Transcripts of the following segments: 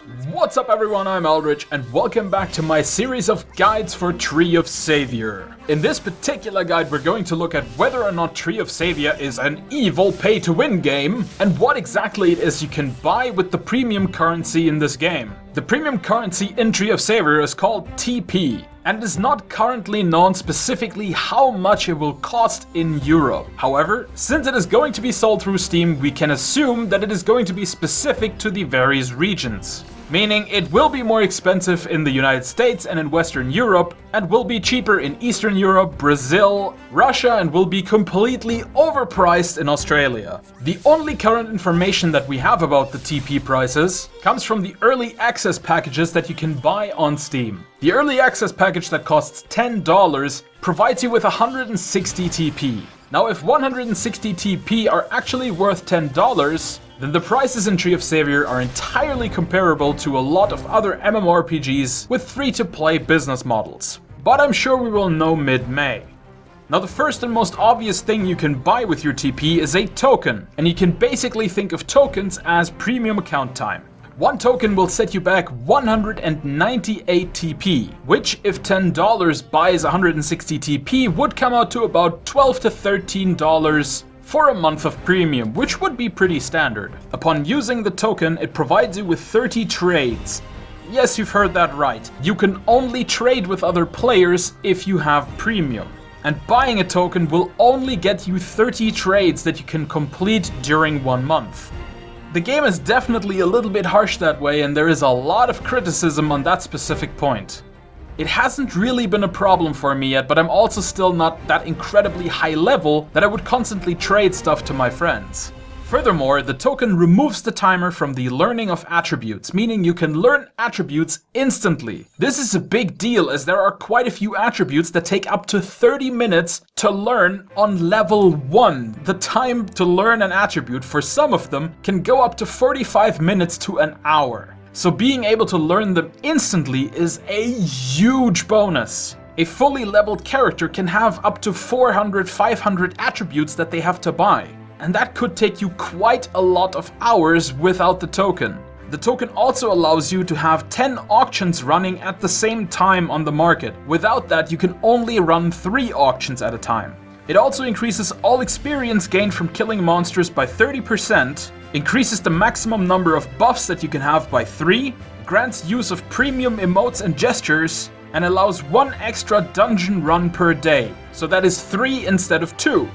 What's up everyone, I'm Aldrich and welcome back to my series of guides for Tree of Savior. In this particular guide we're going to look at whether or not Tree of Savior is an evil pay-to-win game and what exactly it is you can buy with the premium currency in this game. The premium currency in Tree of Savior is called TP and it is not currently known specifically how much it will cost in Europe. However, since it is going to be sold through Steam, we can assume that it is going to be specific to the various regions. Meaning it will be more expensive in the United States and in Western Europe, and will be cheaper in Eastern Europe, Brazil, Russia, and will be completely overpriced in Australia. The only current information that we have about the TP prices comes from the early access packages that you can buy on Steam. The early access package that costs $10 provides you with 160 TP. Now if 160 TP are actually worth $10, then the prices in Tree of Savior are entirely comparable to a lot of other MMORPGs with free-to-play business models. But I'm sure we will know mid-May. Now the first and most obvious thing you can buy with your TP is a token, and you can basically think of tokens as premium account time. One token will set you back 198 TP, which if $10 buys 160 TP would come out to about $12 to $13 for a month of premium, which would be pretty standard. Upon using the token, it provides you with 30 trades. Yes, you've heard that right. You can only trade with other players if you have premium. And buying a token will only get you 30 trades that you can complete during 1 month. The game is definitely a little bit harsh that way, and there is a lot of criticism on that specific point. It hasn't really been a problem for me yet, but I'm also still not that incredibly high level that I would constantly trade stuff to my friends. Furthermore, the token removes the timer from the learning of attributes, meaning you can learn attributes instantly. This is a big deal as there are quite a few attributes that take up to 30 minutes to learn on level 1. The time to learn an attribute for some of them can go up to 45 minutes to an hour. So being able to learn them instantly is a huge bonus. A fully leveled character can have up to 400-500 attributes that they have to buy. And that could take you quite a lot of hours without the token. The token also allows you to have 10 auctions running at the same time on the market. Without that, you can only run 3 auctions at a time. It also increases all experience gained from killing monsters by 30%, increases the maximum number of buffs that you can have by 3, grants use of premium emotes and gestures, and allows 1 extra dungeon run per day. So that is 3 instead of 2.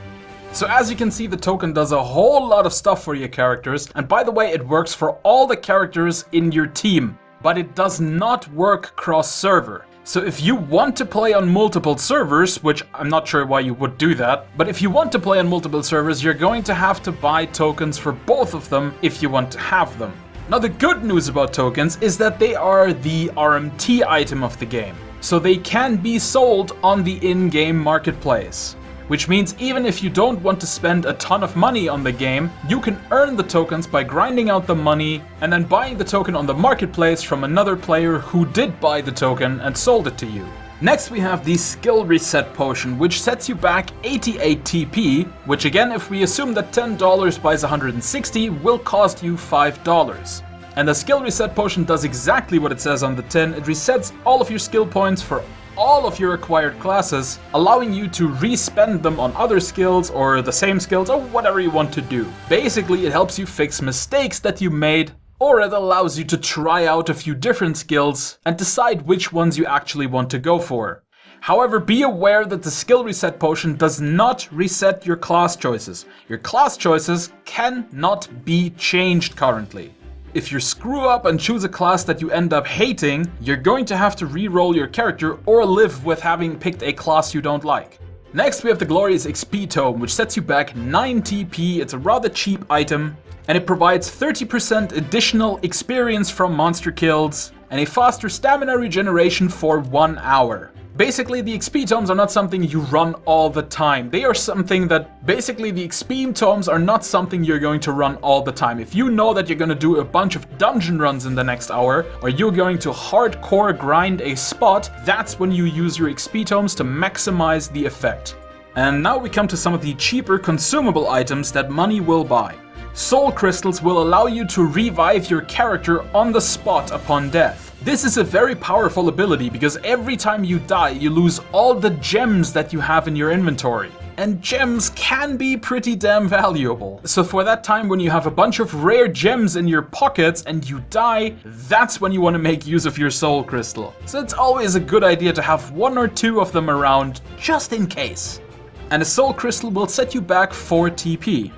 So as you can see, the token does a whole lot of stuff for your characters, and by the way, it works for all the characters in your team, but it does not work cross-server. So if you want to play on multiple servers, which I'm not sure why you would do that, but if you want to play on multiple servers, you're going to have to buy tokens for both of them if you want to have them. Now the good news about tokens is that they are the RMT item of the game, so they can be sold on the in-game marketplace. Which means even if you don't want to spend a ton of money on the game, you can earn the tokens by grinding out the money and then buying the token on the marketplace from another player who did buy the token and sold it to you. Next we have the skill reset potion, which sets you back 88 TP, which again, if we assume that $10 buys 160, will cost you $5. And the skill reset potion does exactly what it says on the tin. It resets all of your skill points for all of your acquired classes, allowing you to re-spend them on other skills or the same skills or whatever you want to do. Basically, it helps you fix mistakes that you made, or it allows you to try out a few different skills and decide which ones you actually want to go for. However, be aware that the skill reset potion does not reset your class choices. Your class choices cannot be changed currently. If you screw up and choose a class that you end up hating, you're going to have to re-roll your character or live with having picked a class you don't like. Next we have the glorious XP tome, which sets you back 9 TP. It's a rather cheap item, and it provides 30% additional experience from monster kills and a faster stamina regeneration for 1 hour. Basically, the XP tomes are not something you run all the time. They are something that, basically the XP tomes are not something you're going to run all the time. If you know that you're going to do a bunch of dungeon runs in the next hour, or you're going to hardcore grind a spot, that's when you use your XP tomes to maximize the effect. And now we come to some of the cheaper consumable items that money will buy. Soul Crystals will allow you to revive your character on the spot upon death. This is a very powerful ability because every time you die, you lose all the gems that you have in your inventory. And gems can be pretty damn valuable. So for that time when you have a bunch of rare gems in your pockets and you die, that's when you want to make use of your soul crystal. So it's always a good idea to have 1 or 2 of them around, just in case. And a soul crystal will set you back 4 TP.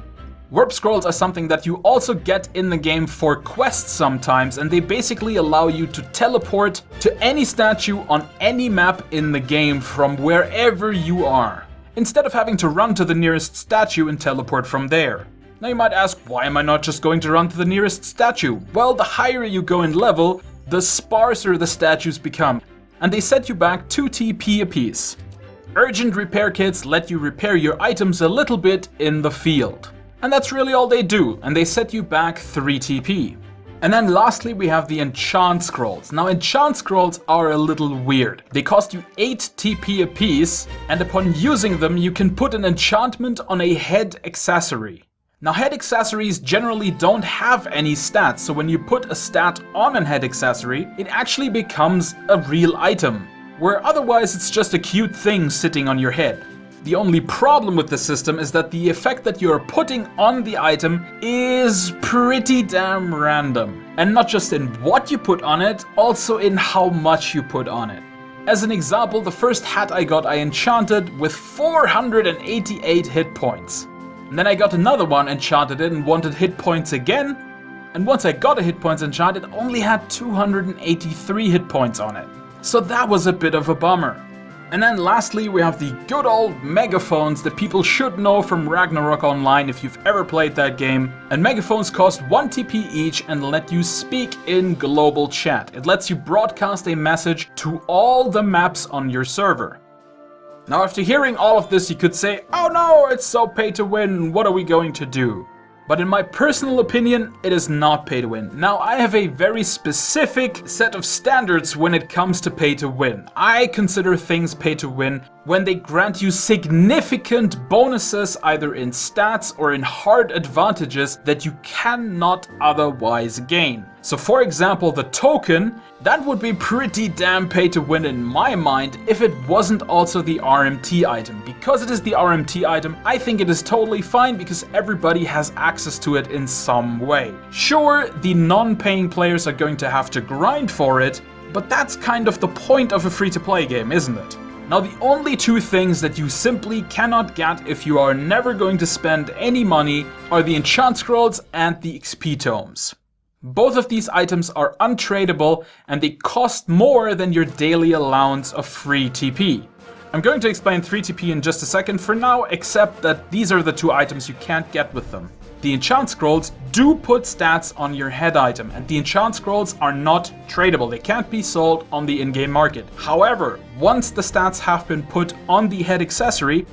Warp scrolls are something that you also get in the game for quests sometimes, and they basically allow you to teleport to any statue on any map in the game from wherever you are, instead of having to run to the nearest statue and teleport from there. Now you might ask, why am I not just going to run to the nearest statue? Well, the higher you go in level, the sparser the statues become, and they set you back 2 TP apiece. Urgent repair kits let you repair your items a little bit in the field. And that's really all they do, and they set you back 3 TP. And then lastly we have the Enchant Scrolls. Now Enchant Scrolls are a little weird. They cost you 8 TP apiece, and upon using them you can put an enchantment on a head accessory. Now head accessories generally don't have any stats, so when you put a stat on a head accessory, it actually becomes a real item, where otherwise it's just a cute thing sitting on your head. The only problem with the system is that the effect that you're putting on the item is pretty damn random. And not just in what you put on it, also in how much you put on it. As an example, the first hat I got I enchanted with 488 hit points. And then I got another one, enchanted it, and wanted hit points again. And once I got a hit points enchanted, it only had 283 hit points on it. So that was a bit of a bummer. And then lastly we have the good old megaphones that people should know from Ragnarok Online if you've ever played that game. And megaphones cost 1 TP each and let you speak in global chat. It lets you broadcast a message to all the maps on your server. Now after hearing all of this you could say, oh no, it's so pay to win, what are we going to do? But in my personal opinion, it is not pay to win. Now, I have a very specific set of standards when it comes to pay to win. I consider things pay to win when they grant you significant bonuses either in stats or in hard advantages that you cannot otherwise gain. So for example, the token, that would be pretty damn pay to win in my mind if it wasn't also the RMT item. Because it is the RMT item, I think it is totally fine because everybody has access to it in some way. Sure, the non-paying players are going to have to grind for it, but that's kind of the point of a free-to-play game, isn't it? Now the only 2 things that you simply cannot get if you are never going to spend any money are the Enchant Scrolls and the XP Tomes. Both of these items are untradeable and they cost more than your daily allowance of free TP. I'm going to explain 3 TP in just a second for now, except that these are the 2 items you can't get with them. The Enchant Scrolls do put stats on your head item, and the Enchant Scrolls are not tradable. They can't be sold on the in-game market. However, once the stats have been put on the head accessory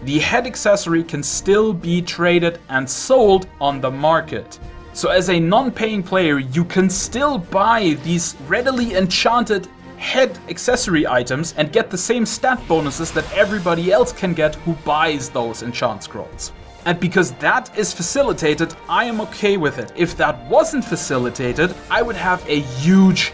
can still be traded and sold on the market. So as a non-paying player, you can still buy these readily enchanted head accessory items and get the same stat bonuses that everybody else can get who buys those Enchant Scrolls. And because that is facilitated, I am okay with it. If that wasn't facilitated, I would have a huge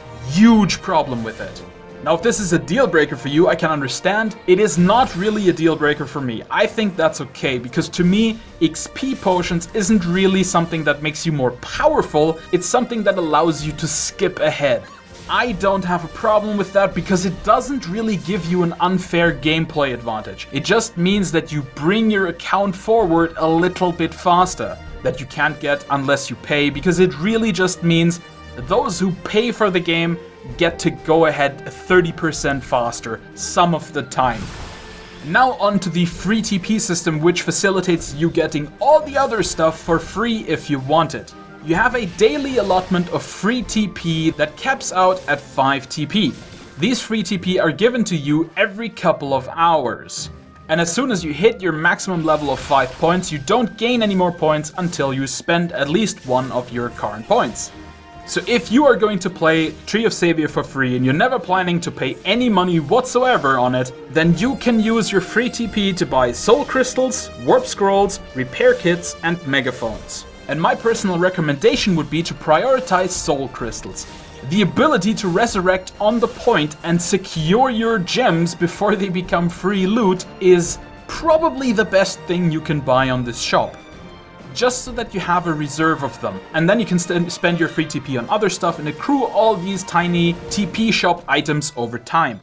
problem with it. Now, if this is a deal breaker for you, I can understand. It is not really a deal breaker for me. I think that's okay, because to me, XP potions isn't really something that makes you more powerful. It's something that allows you to skip ahead. I don't have a problem with that because it doesn't really give you an unfair gameplay advantage. It just means that you bring your account forward a little bit faster, that you can't get unless you pay, because it really just means those who pay for the game get to go ahead 30% faster some of the time. Now on to the free TP system, which facilitates you getting all the other stuff for free if you want it. You have a daily allotment of free TP that caps out at 5 TP. These free TP are given to you every couple of hours. And as soon as you hit your maximum level of 5 points, you don't gain any more points until you spend at least 1 of your current points. So if you are going to play Tree of Savior for free and you're never planning to pay any money whatsoever on it, then you can use your free TP to buy Soul Crystals, Warp Scrolls, Repair Kits and Megaphones. And my personal recommendation would be to prioritize soul crystals. The ability to resurrect on the point and secure your gems before they become free loot is probably the best thing you can buy on this shop. Just so that you have a reserve of them. And then you can spend your free TP on other stuff and accrue all these tiny TP shop items over time.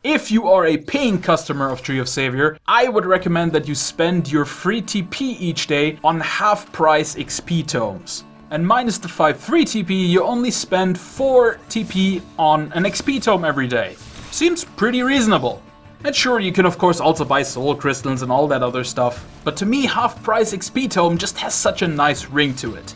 If you are a paying customer of Tree of Savior, I would recommend that you spend your free TP each day on half price XP tomes. And minus the 5 free TP, you only spend 4 TP on an XP tome every day. Seems pretty reasonable. And sure, you can of course also buy soul crystals and all that other stuff, but to me half price XP tome just has such a nice ring to it.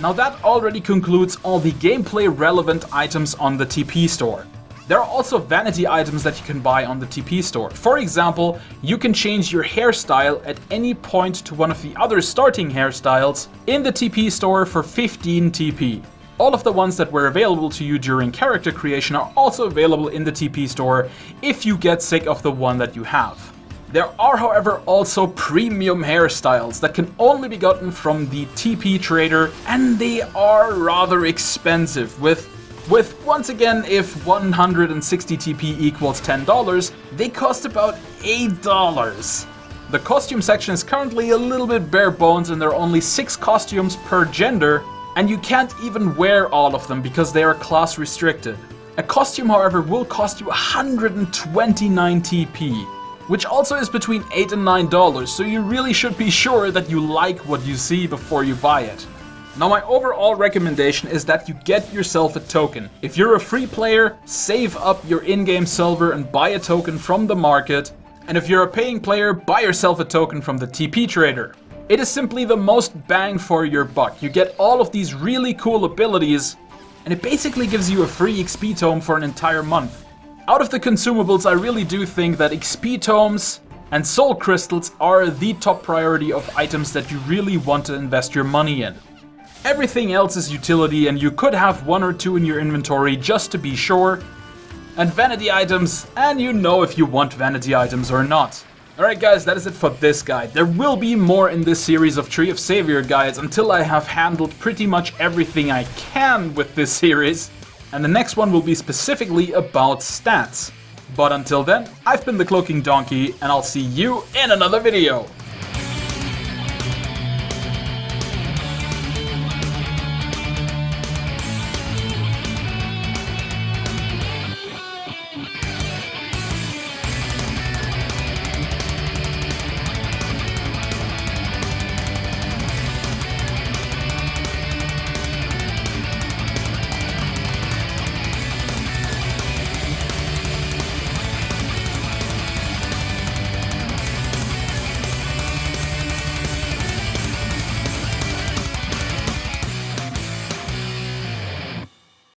Now that already concludes all the gameplay relevant items on the TP store. There are also vanity items that you can buy on the TP store. For example, you can change your hairstyle at any point to one of the other starting hairstyles in the TP store for 15 TP. All of the ones that were available to you during character creation are also available in the TP store if you get sick of the one that you have. There are, however, also premium hairstyles that can only be gotten from the TP trader, and they are rather expensive with once again, if 160 TP equals $10, they cost about $8. The costume section is currently a little bit bare bones and there are only 6 costumes per gender, and you can't even wear all of them because they are class restricted. A costume, however, will cost you 129 TP, which also is between $8 and $9, so you really should be sure that you like what you see before you buy it. Now my overall recommendation is that you get yourself a token. If you're a free player, save up your in-game silver and buy a token from the market. And if you're a paying player, buy yourself a token from the TP trader. It is simply the most bang for your buck. You get all of these really cool abilities, and it basically gives you a free XP tome for an entire month. Out of the consumables, I really do think that XP tomes and soul crystals are the top priority of items that you really want to invest your money in. Everything else is utility, and you could have 1 or 2 in your inventory just to be sure. And vanity items, and you know if you want vanity items or not. Alright guys, that is it for this guide. There will be more in this series of Tree of Savior guides until I have handled pretty much everything I can with this series. And the next one will be specifically about stats. But until then, I've been the CloakingDonkey, and I'll see you in another video.